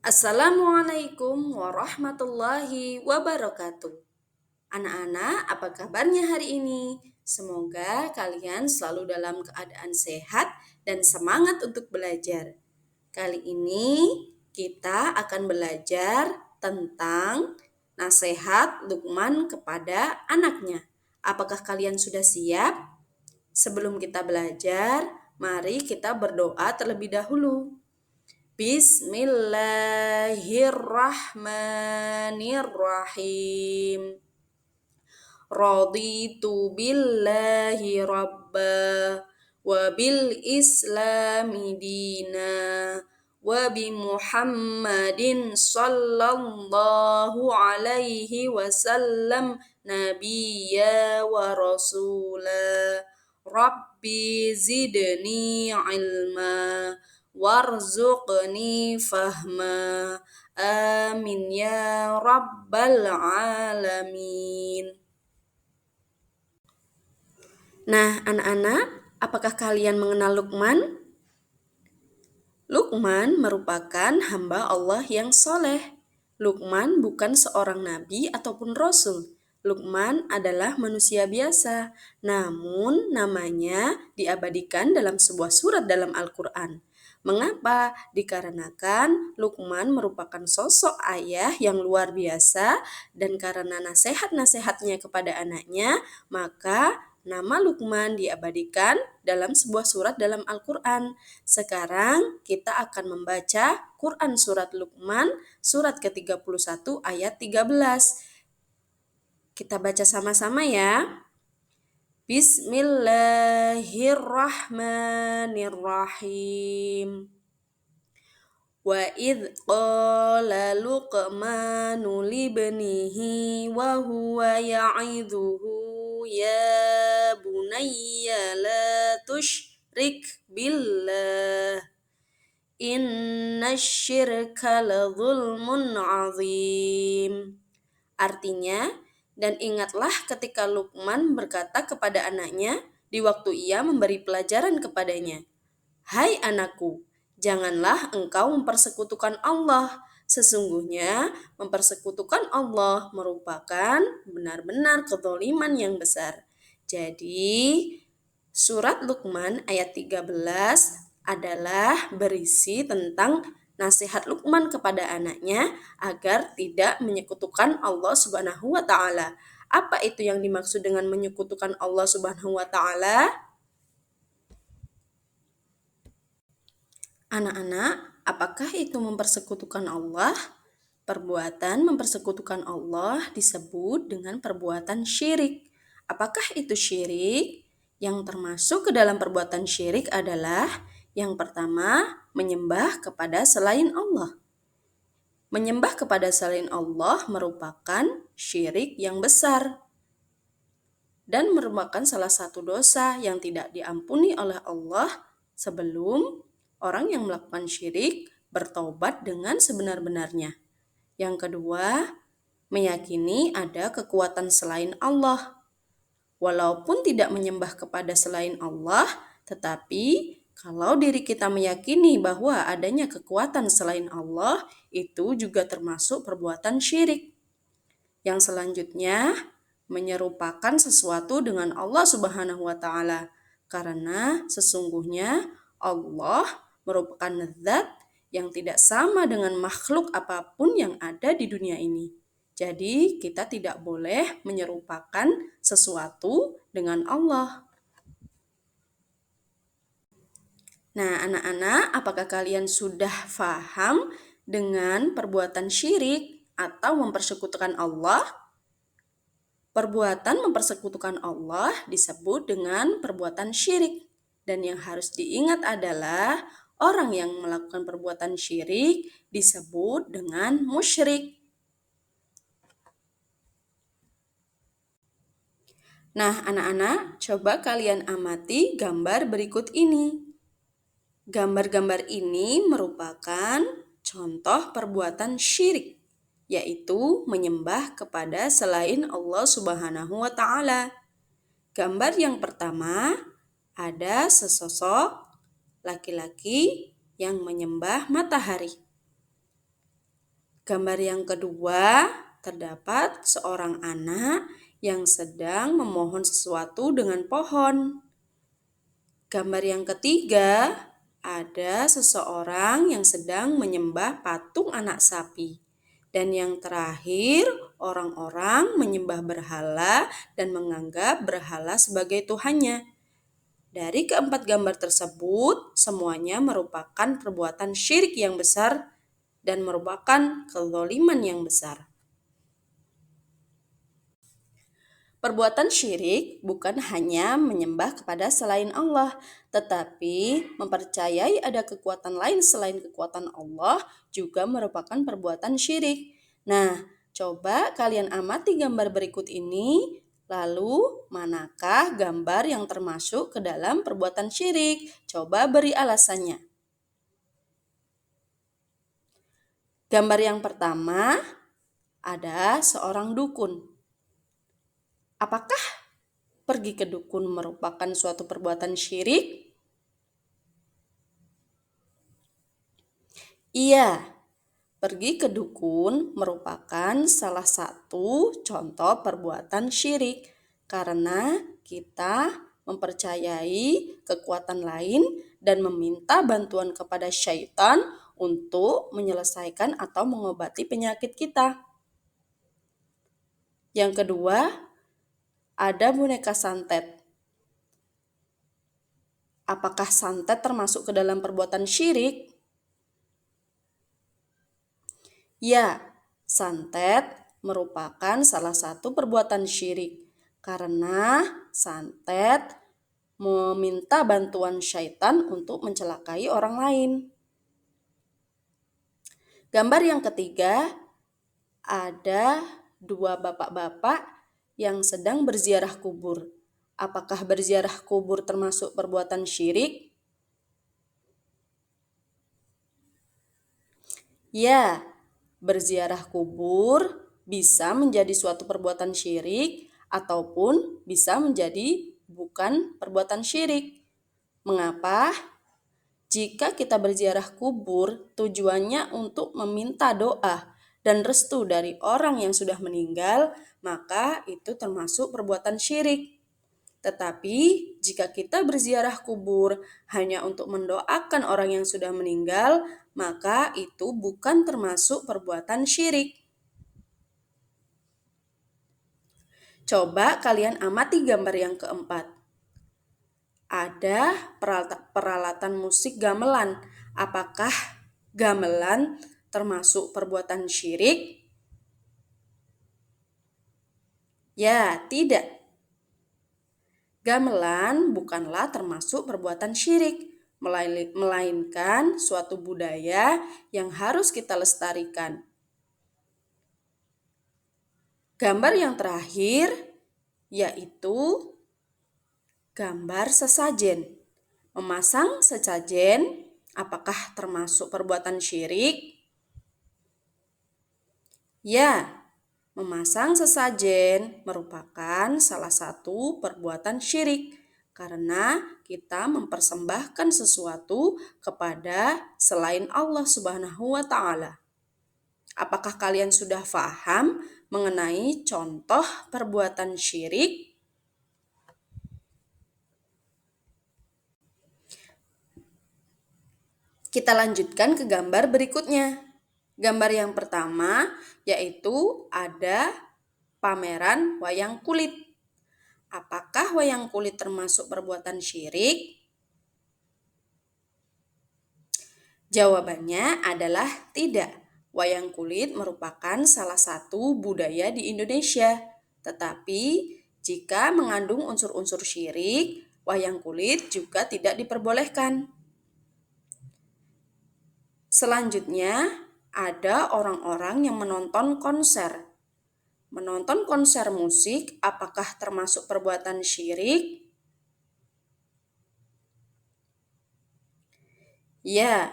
Assalamualaikum warahmatullahi wabarakatuh. Anak-anak, apa kabarnya hari ini? Semoga kalian selalu dalam keadaan sehat dan semangat untuk belajar. Kali ini kita akan belajar tentang nasihat Luqman kepada anaknya. Apakah kalian sudah siap? Sebelum kita belajar, mari kita berdoa terlebih dahulu. Bismillahirrahmanirrahim. Raditu billahi rabba wa bil islami dina wa bi Muhammadin sallallahu alaihi wasallam nabiyya wa rasula. Rabbi zidni ilma warzuqni fahma. Amin ya rabbal alamin. Nah, anak-anak, apakah kalian mengenal Luqman? Luqman merupakan hamba Allah yang soleh. Luqman bukan seorang nabi ataupun rasul. Luqman adalah manusia biasa, namun namanya diabadikan dalam sebuah surat dalam Al-Quran. Mengapa? Dikarenakan Luqman merupakan sosok ayah yang luar biasa, dan karena nasihat-nasihatnya kepada anaknya, maka nama Luqman diabadikan dalam sebuah surat dalam Al-Quran. Sekarang kita akan membaca Quran surat Luqman, surat ke-31 ayat 13. Kita baca sama-sama ya. Bismillahirrahmanirrahim. Wa idh qala Luqmanu libnihi wa huwa ya'idhuhu ya bunayya la tusyrik billah innasyirka la zulmun azim. Artinya, dan ingatlah ketika Luqman berkata kepada anaknya di waktu ia memberi pelajaran kepadanya, "Hai anakku, janganlah engkau mempersekutukan Allah. Sesungguhnya mempersekutukan Allah merupakan benar-benar kezaliman yang besar." Jadi, surat Luqman ayat 13 adalah berisi tentang nasihat Luqman kepada anaknya agar tidak menyekutukan Allah Subhanahu wa taala. Apa itu yang dimaksud dengan menyekutukan Allah Subhanahu wa taala? Anak-anak, apakah itu mempersekutukan Allah? Perbuatan mempersekutukan Allah disebut dengan perbuatan syirik. Apakah itu syirik? Yang termasuk ke dalam perbuatan syirik adalah yang pertama, menyembah kepada selain Allah. Menyembah kepada selain Allah merupakan syirik yang besar dan merupakan salah satu dosa yang tidak diampuni oleh Allah sebelum orang yang melakukan syirik bertobat dengan sebenar-benarnya. Yang kedua, meyakini ada kekuatan selain Allah. Walaupun tidak menyembah kepada selain Allah, tetapi kalau diri kita meyakini bahwa adanya kekuatan selain Allah, itu juga termasuk perbuatan syirik. Yang selanjutnya, menyerupakan sesuatu dengan Allah Subhanahu wa taala. Karena sesungguhnya Allah merupakan zat yang tidak sama dengan makhluk apapun yang ada di dunia ini. Jadi, kita tidak boleh menyerupakan sesuatu dengan Allah. Nah, anak-anak, apakah kalian sudah paham dengan perbuatan syirik atau mempersekutukan Allah? Perbuatan mempersekutukan Allah disebut dengan perbuatan syirik. Dan yang harus diingat adalah orang yang melakukan perbuatan syirik disebut dengan musyrik. Nah, anak-anak, coba kalian amati gambar berikut ini. Gambar-gambar ini merupakan contoh perbuatan syirik, yaitu menyembah kepada selain Allah Subhanahu wa taala. Gambar yang pertama, ada sesosok laki-laki yang menyembah matahari. Gambar yang kedua, terdapat seorang anak yang sedang memohon sesuatu dengan pohon. Gambar yang ketiga, ada seseorang yang sedang menyembah patung anak sapi. Dan yang terakhir, orang-orang menyembah berhala dan menganggap berhala sebagai Tuhannya. Dari keempat gambar tersebut, semuanya merupakan perbuatan syirik yang besar dan merupakan kezaliman yang besar. Perbuatan syirik bukan hanya menyembah kepada selain Allah, tetapi mempercayai ada kekuatan lain selain kekuatan Allah juga merupakan perbuatan syirik. Nah, coba kalian amati gambar berikut ini, lalu manakah gambar yang termasuk ke dalam perbuatan syirik? Coba beri alasannya. Gambar yang pertama ada seorang dukun. Apakah pergi ke dukun merupakan suatu perbuatan syirik? Iya, pergi ke dukun merupakan salah satu contoh perbuatan syirik karena kita mempercayai kekuatan lain dan meminta bantuan kepada syaitan untuk menyelesaikan atau mengobati penyakit kita. Yang kedua, ada boneka santet. Apakah santet termasuk ke dalam perbuatan syirik? Ya, santet merupakan salah satu perbuatan syirik karena santet meminta bantuan syaitan untuk mencelakai orang lain. Gambar yang ketiga, ada dua bapak-bapak yang sedang berziarah kubur. Apakah berziarah kubur termasuk perbuatan syirik? Ya, berziarah kubur bisa menjadi suatu perbuatan syirik ataupun bisa menjadi bukan perbuatan syirik. Mengapa? Jika kita berziarah kubur, tujuannya untuk meminta doa dan restu dari orang yang sudah meninggal, maka itu termasuk perbuatan syirik. Tetapi jika kita berziarah kubur hanya untuk mendoakan orang yang sudah meninggal, maka itu bukan termasuk perbuatan syirik. Coba kalian amati gambar yang keempat. Ada peralatan musik gamelan. Apakah gamelan termasuk perbuatan syirik? Ya, tidak. Gamelan bukanlah termasuk perbuatan syirik, melainkan suatu budaya yang harus kita lestarikan. Gambar yang terakhir yaitu gambar sesajen. Memasang sesajen, apakah termasuk perbuatan syirik? Ya, memasang sesajen merupakan salah satu perbuatan syirik karena kita mempersembahkan sesuatu kepada selain Allah Subhanahu wa Ta'ala. Apakah kalian sudah paham mengenai contoh perbuatan syirik? Kita lanjutkan ke gambar berikutnya. Gambar yang pertama yaitu ada pameran wayang kulit. Apakah wayang kulit termasuk perbuatan syirik? Jawabannya adalah tidak. Wayang kulit merupakan salah satu budaya di Indonesia. Tetapi jika mengandung unsur-unsur syirik, wayang kulit juga tidak diperbolehkan. Selanjutnya, ada orang-orang yang menonton konser. Menonton konser musik apakah termasuk perbuatan syirik? Ya,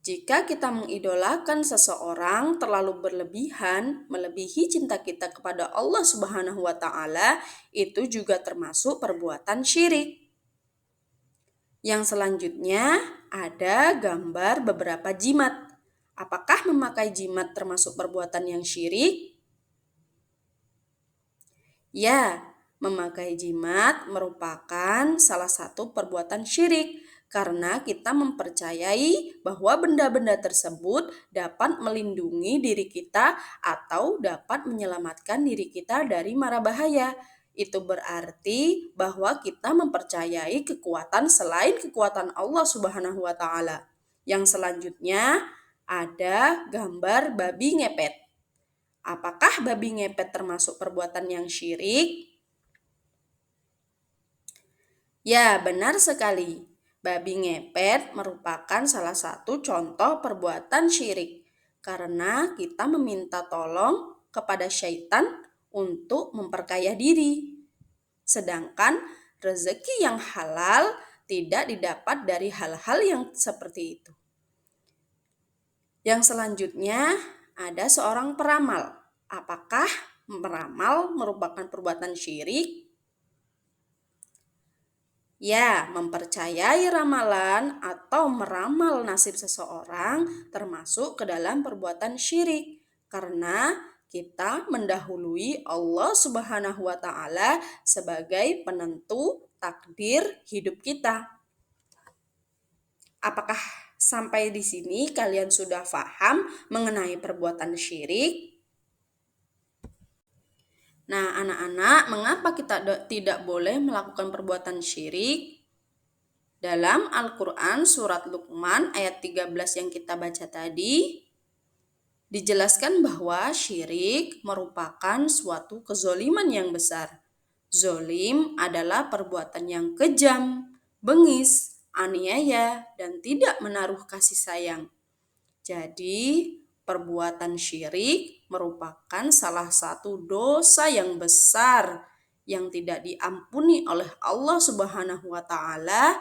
jika kita mengidolakan seseorang terlalu berlebihan, melebihi cinta kita kepada Allah Subhanahu wa Ta'ala, itu juga termasuk perbuatan syirik. Yang selanjutnya ada gambar beberapa jimat. Apakah memakai jimat termasuk perbuatan yang syirik? Ya, memakai jimat merupakan salah satu perbuatan syirik karena kita mempercayai bahwa benda-benda tersebut dapat melindungi diri kita atau dapat menyelamatkan diri kita dari mara bahaya. Itu berarti bahwa kita mempercayai kekuatan selain kekuatan Allah Subhanahu wa taala. Yang selanjutnya ada gambar babi ngepet. Apakah babi ngepet termasuk perbuatan yang syirik? Ya, benar sekali. Babi ngepet merupakan salah satu contoh perbuatan syirik karena kita meminta tolong kepada syaitan untuk memperkaya diri. Sedangkan rezeki yang halal tidak didapat dari hal-hal yang seperti itu. Yang selanjutnya ada seorang peramal. Apakah meramal merupakan perbuatan syirik? Ya, mempercayai ramalan atau meramal nasib seseorang termasuk ke dalam perbuatan syirik karena kita mendahului Allah Subhanahu wa taala sebagai penentu takdir hidup kita. Apakah sampai di sini kalian sudah paham mengenai perbuatan syirik? Nah, anak-anak, mengapa kita tidak boleh melakukan perbuatan syirik? Dalam Al-Quran surat Luqman ayat 13 yang kita baca tadi, dijelaskan bahwa syirik merupakan suatu kezoliman yang besar. Zolim adalah perbuatan yang kejam, bengis, aniaya, dan tidak menaruh kasih sayang. Jadi, perbuatan syirik merupakan salah satu dosa yang besar yang tidak diampuni oleh Allah Subhanahu wa taala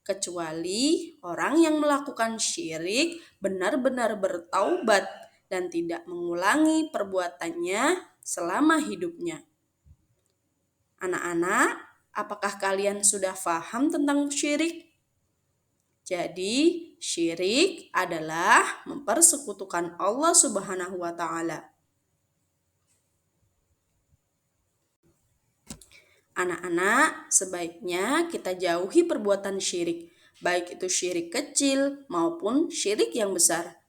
kecuali orang yang melakukan syirik benar-benar bertaubat dan tidak mengulangi perbuatannya selama hidupnya. Anak-anak, apakah kalian sudah paham tentang syirik? Jadi, syirik adalah mempersekutukan Allah Subhanahu wa taala. Anak-anak, sebaiknya kita jauhi perbuatan syirik, baik itu syirik kecil maupun syirik yang besar.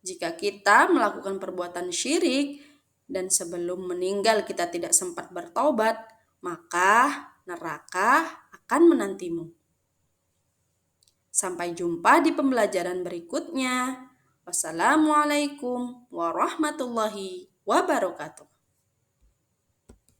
Jika kita melakukan perbuatan syirik dan sebelum meninggal kita tidak sempat bertobat, maka neraka akan menantimu. Sampai jumpa di pembelajaran berikutnya. Wassalamualaikum warahmatullahi wabarakatuh.